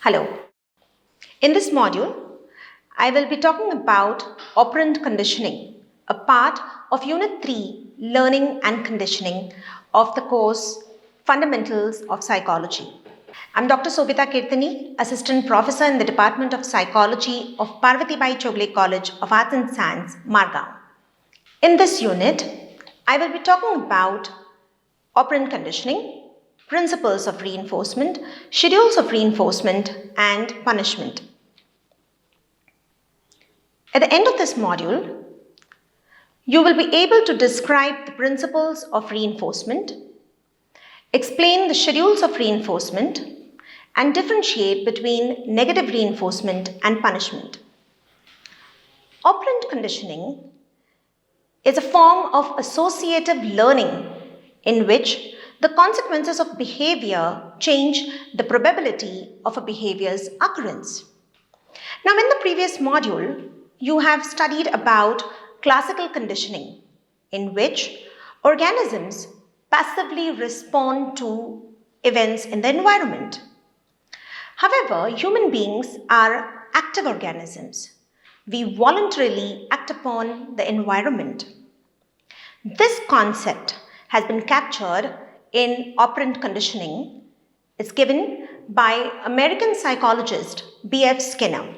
Hello. In this module, I will be talking about operant conditioning, a part of Unit 3, Learning and Conditioning of the course Fundamentals of Psychology. I'm Dr. Sobita Kirtani, Assistant Professor in the Department of Psychology of Parvatibai Chogle College of Arts and Science, Margao. In this unit, I will be talking about operant conditioning, principles of reinforcement, schedules of reinforcement, and punishment. At the end of this module, you will be able to describe the principles of reinforcement, explain the schedules of reinforcement, and differentiate between negative reinforcement and punishment. Operant conditioning is a form of associative learning in which the consequences of behavior change the probability of a behavior's occurrence. Now, in the previous module, you have studied about classical conditioning, in which organisms passively respond to events in the environment. However, human beings are active organisms. We voluntarily act upon the environment. This concept has been captured in operant conditioning. It's given by American psychologist B.F. Skinner.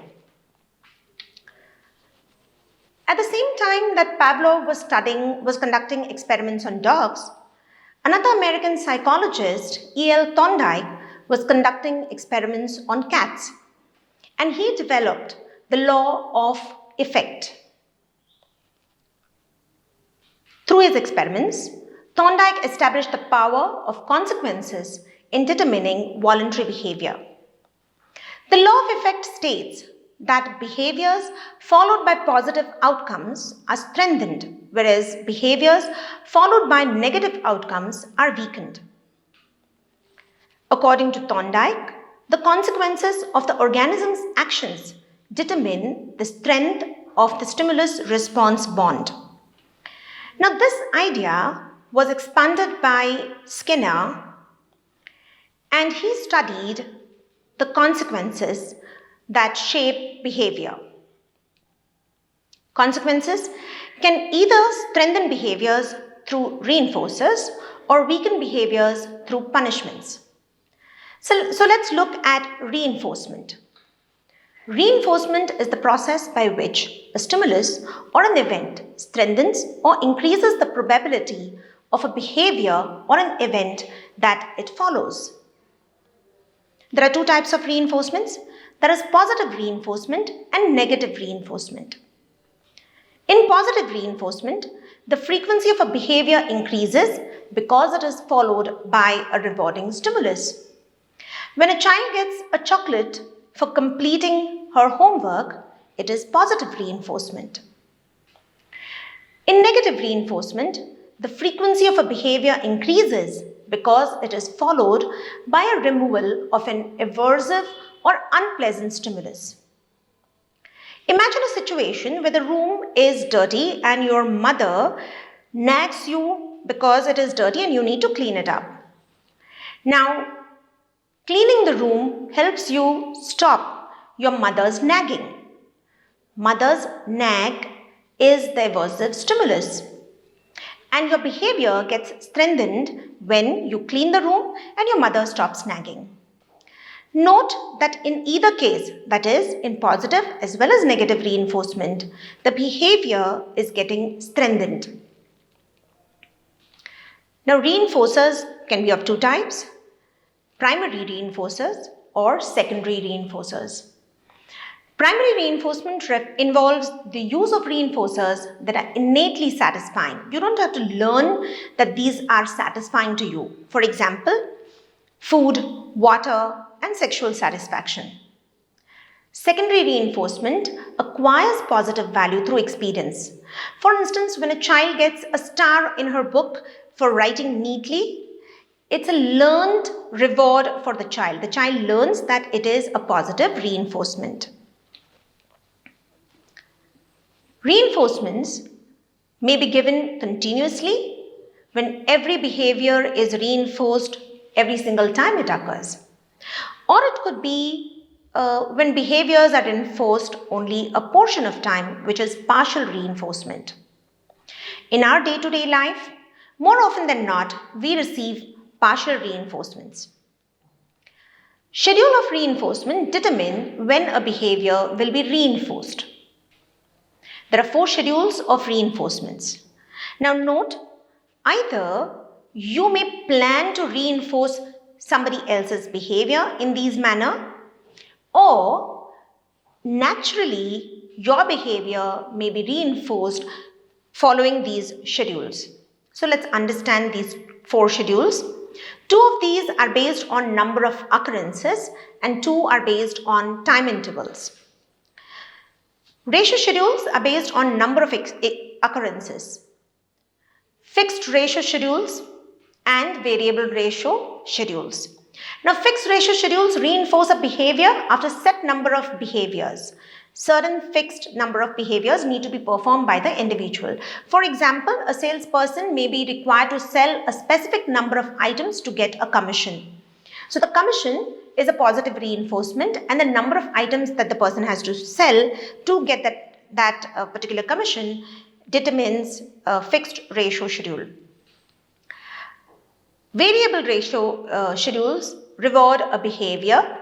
At the same time that Pavlov was conducting experiments on dogs, another American psychologist, E.L. Thorndike, was conducting experiments on cats, and he developed the law of effect. Through his experiments, Thorndike established the power of consequences in determining voluntary behavior. The law of effect states that behaviors followed by positive outcomes are strengthened, whereas behaviors followed by negative outcomes are weakened. According to Thorndike, the consequences of the organism's actions determine the strength of the stimulus-response bond. Now, this idea was expanded by Skinner, and he studied the consequences that shape behavior. Consequences can either strengthen behaviors through reinforcers or weaken behaviors through punishments. So let's look at reinforcement. Reinforcement is the process by which a stimulus or an event strengthens or increases the probability of a behavior or an event that it follows. There are two types of reinforcements. There is positive reinforcement and negative reinforcement. In positive reinforcement, the frequency of a behavior increases because it is followed by a rewarding stimulus. When a child gets a chocolate for completing her homework, it is positive reinforcement. In negative reinforcement, the frequency of a behavior increases because it is followed by a removal of an aversive or unpleasant stimulus. Imagine a situation where the room is dirty and your mother nags you because it is dirty and you need to clean it up. Now, cleaning the room helps you stop your mother's nagging. Mother's nag is the aversive stimulus, and your behavior gets strengthened when you clean the room and your mother stops nagging. Note that in either case, that is, in positive as well as negative reinforcement, the behavior is getting strengthened. Now, reinforcers can be of two types: primary reinforcers or secondary reinforcers. Primary reinforcement involves the use of reinforcers that are innately satisfying. You don't have to learn that these are satisfying to you. For example, food, water, and sexual satisfaction. Secondary reinforcement acquires positive value through experience. For instance, when a child gets a star in her book for writing neatly, it's a learned reward for the child. The child learns that it is a positive reinforcement. Reinforcements may be given continuously when every behavior is reinforced every single time it occurs. Or it could be when behaviors are enforced only a portion of time, which is partial reinforcement. In our day-to-day life, more often than not, we receive partial reinforcements. Schedule of reinforcement determine when a behavior will be reinforced. There are 4 schedules of reinforcements. Now note, either you may plan to reinforce somebody else's behavior in these manner, or naturally your behavior may be reinforced following these schedules. So let's understand these 4 schedules. 2 of these are based on number of occurrences and 2 are based on time intervals. Ratio schedules are based on number of occurrences. Fixed ratio schedules and variable ratio schedules. Now, fixed ratio schedules reinforce a behavior after set number of behaviors. Certain fixed number of behaviors need to be performed by the individual. For example, a salesperson may be required to sell a specific number of items to get a commission. So the commission is a positive reinforcement, and the number of items that the person has to sell to get that particular commission determines a fixed ratio schedule. Variable ratio schedules reward a behavior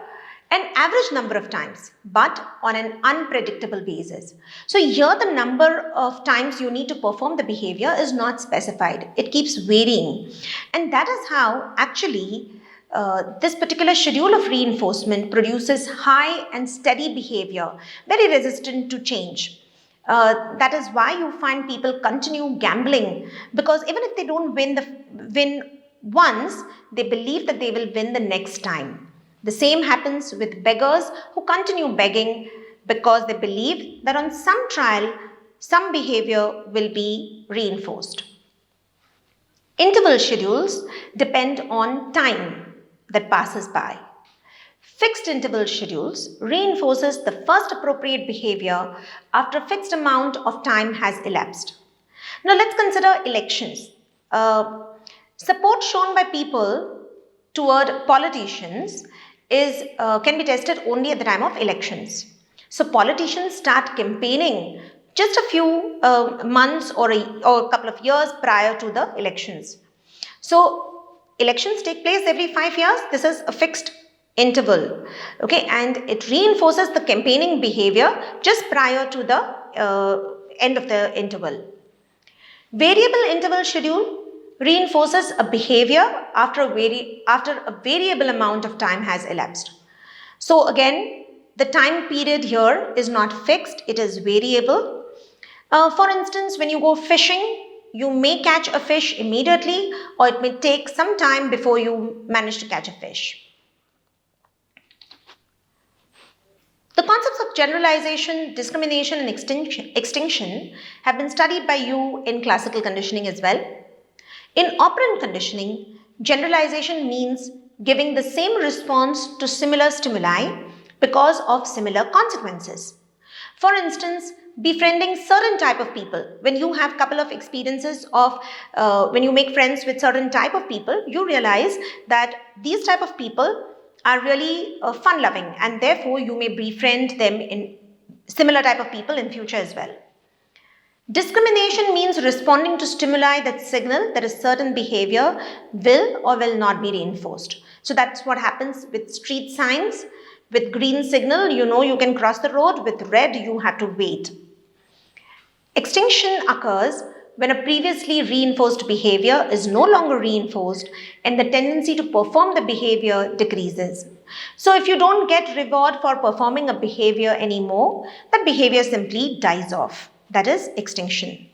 an average number of times, but on an unpredictable basis. So here the number of times you need to perform the behavior is not specified. It keeps varying, and that is how actually this particular schedule of reinforcement produces high and steady behavior, very resistant to change. That is why you find people continue gambling, because even if they don't win once, they believe that they will win the next time. The same happens with beggars who continue begging because they believe that on some trial, some behavior will be reinforced. Interval schedules depend on time that passes by. Fixed interval schedules reinforces the first appropriate behavior after a fixed amount of time has elapsed. Now let's consider elections. Support shown by people toward politicians can be tested only at the time of elections. So politicians start campaigning just a few months or a couple of years prior to the elections. So elections take place every 5 years. This is a fixed interval, okay, and it reinforces the campaigning behavior just prior to the end of the interval. Variable interval schedule reinforces a behavior after a variable amount of time has elapsed. So again, the time period here is not fixed, it is variable. For instance, when you go fishing, you may catch a fish immediately, or it may take some time before you manage to catch a fish. The concepts of generalization, discrimination, and extinction have been studied by you in classical conditioning as well. In operant conditioning, generalization means giving the same response to similar stimuli because of similar consequences. For instance, befriending certain type of people. When you have couple of experiences of when you make friends with certain type of people, you realize that these type of people are really fun-loving, and therefore you may befriend them in similar type of people in future as well. Discrimination means responding to stimuli that signal that a certain behavior will or will not be reinforced. So that's what happens with street signs. With green signal, you know you can cross the road. With red, you have to wait. Extinction occurs when a previously reinforced behavior is no longer reinforced and the tendency to perform the behavior decreases. So if you don't get reward for performing a behavior anymore, that behavior simply dies off. That is extinction.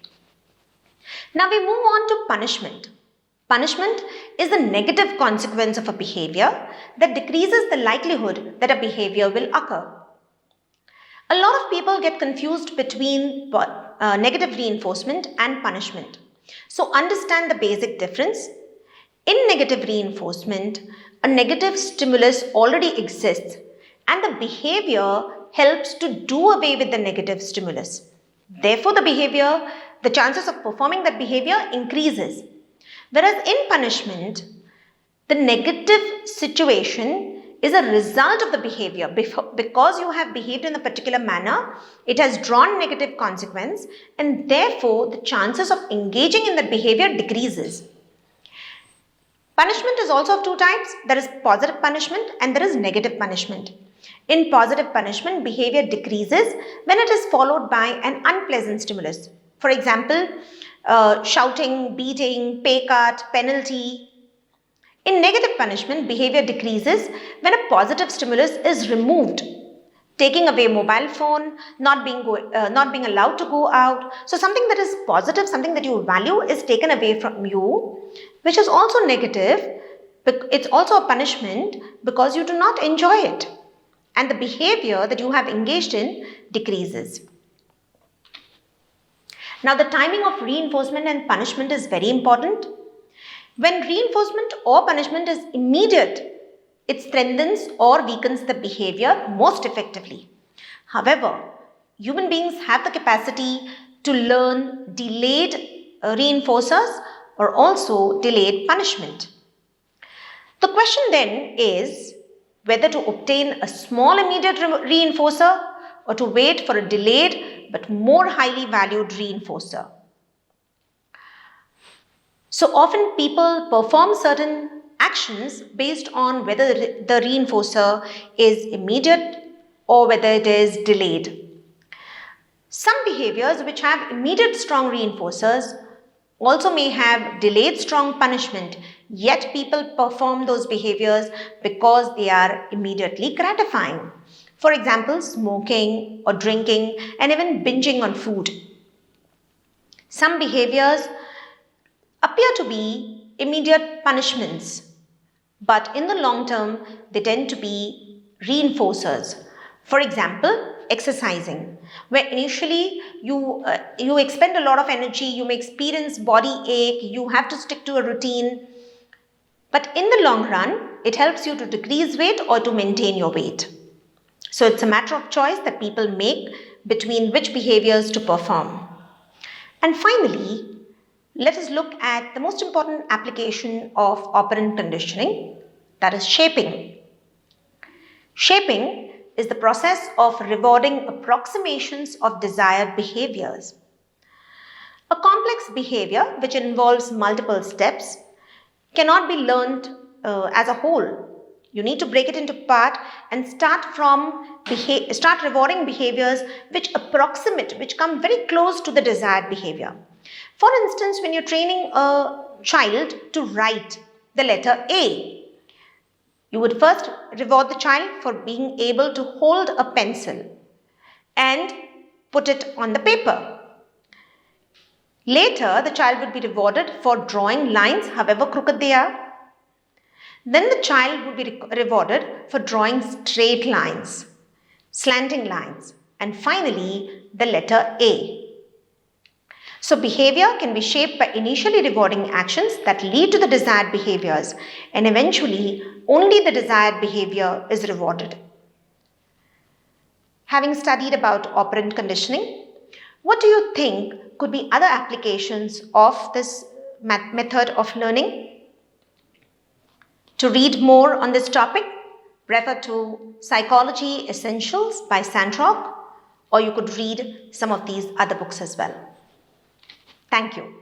Now we move on to punishment. Punishment is the negative consequence of a behavior that decreases the likelihood that a behavior will occur. A lot of people get confused between negative reinforcement and punishment. So understand the basic difference. In negative reinforcement, a negative stimulus already exists and the behavior helps to do away with the negative stimulus. Therefore, the chances of performing that behavior increases. Whereas in punishment, the negative situation is a result of the behavior. Because you have behaved in a particular manner, it has drawn negative consequence, and therefore the chances of engaging in that behavior decreases. Punishment is also of two types. There is positive punishment and there is negative punishment. In positive punishment, behavior decreases when it is followed by an unpleasant stimulus. For example, shouting, beating, pay cut, penalty. In negative punishment, behavior decreases when a positive stimulus is removed. Taking away mobile phone, not being allowed to go out. So something that is positive, something that you value is taken away from you, which is also negative. It's also a punishment because you do not enjoy it. And the behavior that you have engaged in decreases. Now, the timing of reinforcement and punishment is very important. When reinforcement or punishment is immediate, it strengthens or weakens the behavior most effectively. However, human beings have the capacity to learn delayed reinforcers or also delayed punishment. The question then is whether to obtain a small immediate reinforcer or to wait for a delayed but more highly valued reinforcer. So often people perform certain actions based on whether the reinforcer is immediate or whether it is delayed. Some behaviors which have immediate strong reinforcers also may have delayed strong punishment, yet people perform those behaviors because they are immediately gratifying. For example, smoking or drinking and even binging on food. Some behaviors appear to be immediate punishments, but in the long term, they tend to be reinforcers. For example, exercising, where initially you expend a lot of energy, you may experience body ache, you have to stick to a routine, but in the long run, it helps you to decrease weight or to maintain your weight. So it's a matter of choice that people make between which behaviors to perform. And finally, let us look at the most important application of operant conditioning, that is shaping. Shaping is the process of rewarding approximations of desired behaviors. A complex behavior which involves multiple steps cannot be learned as a whole. You need to break it into part and start rewarding behaviors which come very close to the desired behavior. For instance, when you're training a child to write the letter A, you would first reward the child for being able to hold a pencil and put it on the paper. Later, the child would be rewarded for drawing lines, however crooked they are. Then the child would be rewarded for drawing straight lines, slanting lines, and finally the letter A. So behavior can be shaped by initially rewarding actions that lead to the desired behaviors, and eventually only the desired behavior is rewarded. Having studied about operant conditioning, what do you think could be other applications of this method of learning? To read more on this topic, refer to Psychology Essentials by Sandrock, or you could read some of these other books as well. Thank you.